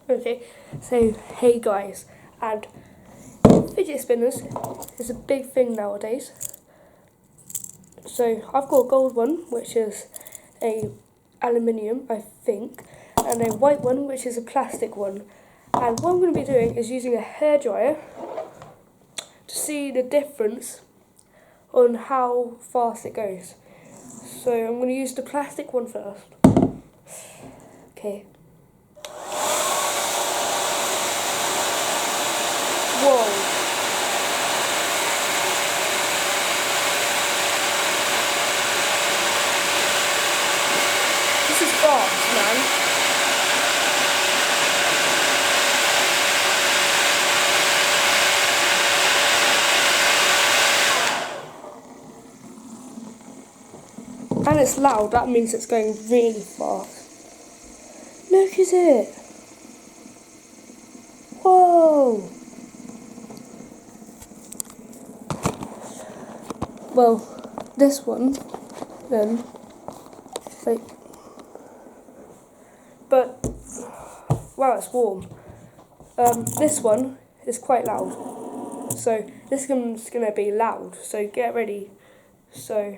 Okay, so hey guys, and fidget spinners is a big thing nowadays. So I've got a gold one, which is a aluminium, I think, and a white one, which is a plastic one. And what I'm going to be doing is using a hairdryer to see the difference on how fast it goes. So I'm going to use the plastic one first. Okay. Whoa. This is fast, man. And it's loud, that means it's going really fast. Look at it. Whoa. Well, this one, then, like, but, wow, it's warm. This one is quite loud, so this one's going to be loud, so get ready. So,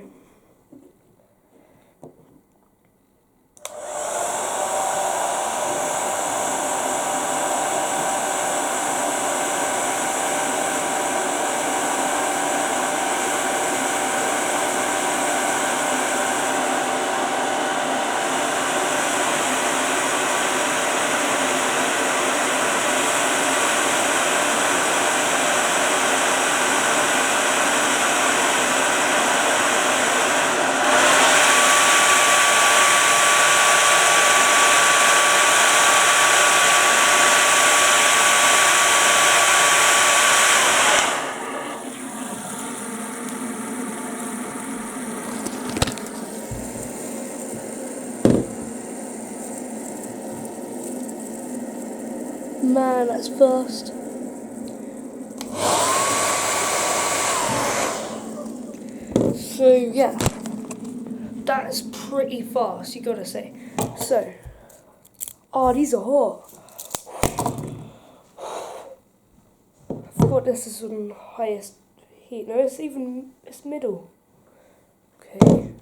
man, that's fast. So yeah, that's pretty fast, you gotta say. So, oh, these are hot. I forgot this is on highest heat. No, it's middle. Okay,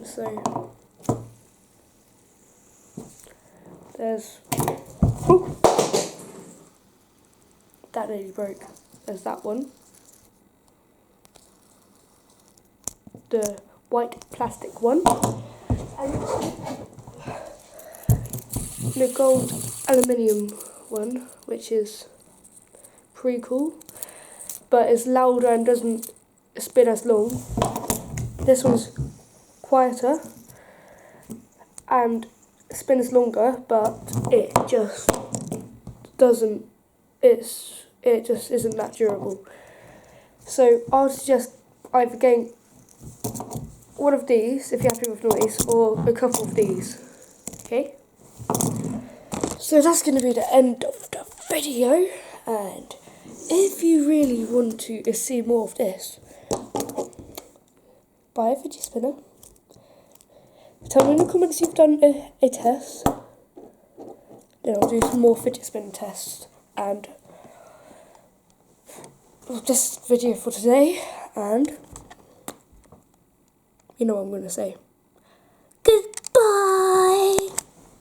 so there's, oh, that nearly broke. There's that one. The white plastic one. And the gold aluminium one, which is pretty cool, but it's louder and doesn't spin as long. This one's quieter and spins longer, but it just doesn't. It just isn't that durable. So I'll suggest either getting one of these if you're happy with noise, or a couple of these. Okay. So that's going to be the end of the video, and if you really want to see more of this, buy a fidget spinner. Tell me in the comments you've done a test, then I'll do some more fidget spinner tests, and this video for today, and you know what I'm going to say. Good.